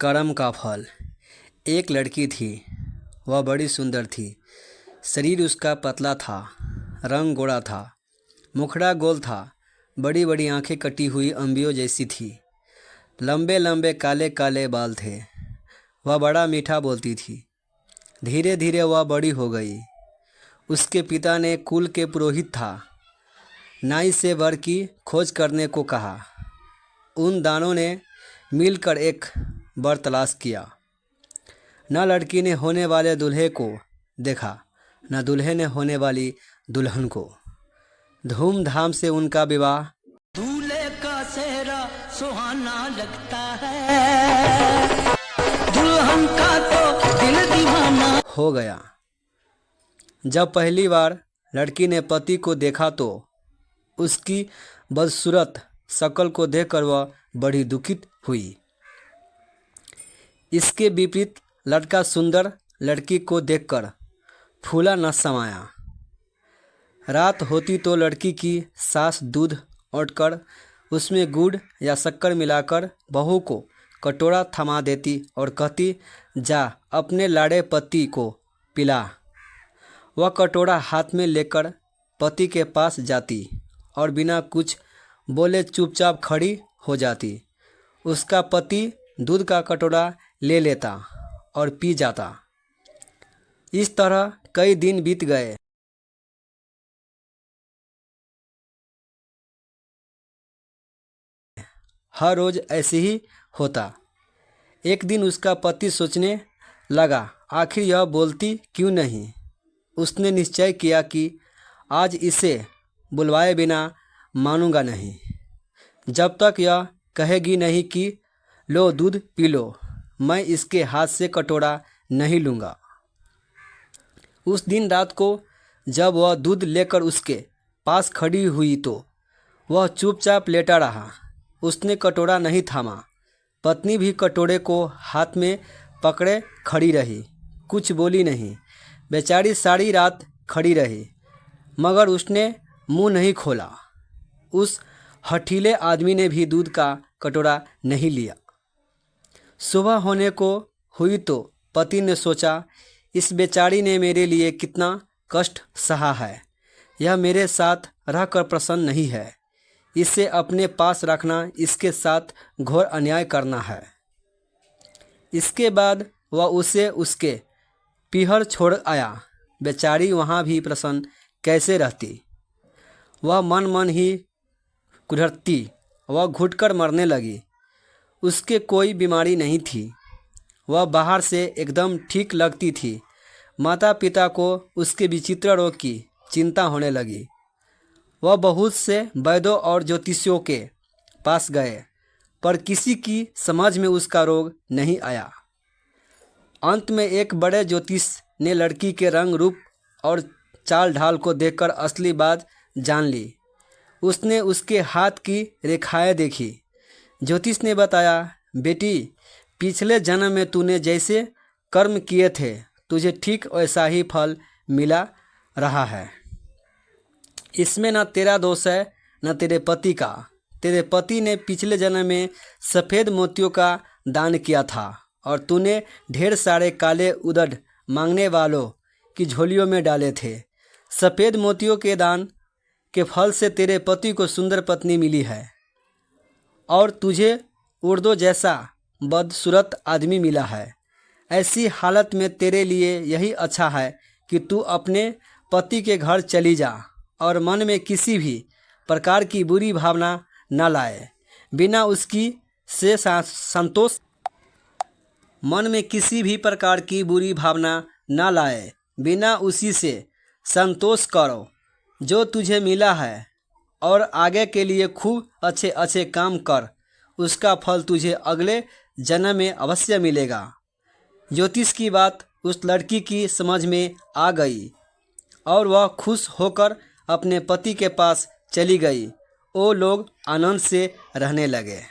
कर्म का फल। एक लड़की थी। वह बड़ी सुंदर थी। शरीर उसका पतला था, रंग गोरा था, मुखड़ा गोल था, बड़ी बड़ी आंखें कटी हुई अंबियों जैसी थी, लंबे लंबे काले काले बाल थे। वह बड़ा मीठा बोलती थी। धीरे धीरे वह बड़ी हो गई। उसके पिता ने कुल के पुरोहित था, नाई से वर की खोज करने को कहा। उन दानों ने मिलकर एक वर तलाश किया। न लड़की ने होने वाले दूल्हे को देखा, न दूल्हे ने होने वाली दुल्हन को। धूमधाम से उनका विवाह दूल्हे का सेहरा सुहाना लगता है, दुल्हन का तो दिल दीवाना हो गया। जब पहली बार लड़की ने पति को देखा तो उसकी बदसूरत शक्ल को देखकर वह बड़ी दुखित हुई। इसके विपरीत लड़का सुंदर लड़की को देखकर फूला न समाया। रात होती तो लड़की की सास दूध औंटकर उसमें गुड़ या शक्कर मिलाकर बहू को कटोरा थमा देती और कहती, जा अपने लाड़े पति को पिला। वह कटोरा हाथ में लेकर पति के पास जाती और बिना कुछ बोले चुपचाप खड़ी हो जाती। उसका पति दूध का कटोरा ले लेता और पी जाता। इस तरह कई दिन बीत गए। हर रोज ऐसे ही होता। एक दिन उसका पति सोचने लगा, आखिर यह बोलती क्यों नहीं। उसने निश्चय किया कि आज इसे बुलवाए बिना मानूंगा नहीं, जब तक यह कहेगी नहीं कि लो दूध पी लो, मैं इसके हाथ से कटोरा नहीं लूँगा। उस दिन रात को जब वह दूध लेकर उसके पास खड़ी हुई तो वह चुपचाप लेटा रहा। उसने कटोरा नहीं थामा। पत्नी भी कटोरे को हाथ में पकड़े खड़ी रही, कुछ बोली नहीं। बेचारी सारी रात खड़ी रही, मगर उसने मुंह नहीं खोला। उस हठीले आदमी ने भी दूध का कटोरा नहीं लिया। सुबह होने को हुई तो पति ने सोचा, इस बेचारी ने मेरे लिए कितना कष्ट सहा है। यह मेरे साथ रहकर प्रसन्न नहीं है। इसे अपने पास रखना इसके साथ घोर अन्याय करना है। इसके बाद वह उसे उसके पीहर छोड़ आया। बेचारी वहाँ भी प्रसन्न कैसे रहती। वह मन मन ही कुढ़ती। वह घुटकर मरने लगी। उसके कोई बीमारी नहीं थी। वह बाहर से एकदम ठीक लगती थी। माता पिता को उसके विचित्र रोग की चिंता होने लगी। वह बहुत से वैद्यों और ज्योतिषियों के पास गए, पर किसी की समझ में उसका रोग नहीं आया। अंत में एक बड़े ज्योतिष ने लड़की के रंग रूप और चाल ढाल को देखकर असली बात जान ली। उसने उसके हाथ की रेखाएं देखी। ज्योतिष ने बताया, बेटी, पिछले जन्म में तूने जैसे कर्म किए थे तुझे ठीक वैसा ही फल मिला रहा है। इसमें न तेरा दोष है न तेरे पति का। तेरे पति ने पिछले जन्म में सफ़ेद मोतियों का दान किया था और तूने ढेर सारे काले उदड़ मांगने वालों की झोलियों में डाले थे। सफ़ेद मोतियों के दान के फल से तेरे पति को सुंदर पत्नी मिली है और तुझे उर्दो जैसा बदसूरत आदमी मिला है। ऐसी हालत में तेरे लिए यही अच्छा है कि तू अपने पति के घर चली जा और मन में किसी भी प्रकार की बुरी भावना न लाए। बिना उसकी से संतोष मन में किसी भी प्रकार की बुरी भावना न लाए, बिना उसी से संतोष करो जो तुझे मिला है और आगे के लिए खूब अच्छे अच्छे काम कर। उसका फल तुझे अगले जन्म में अवश्य मिलेगा। ज्योतिष की बात उस लड़की की समझ में आ गई और वह खुश होकर अपने पति के पास चली गई। वो लोग आनंद से रहने लगे।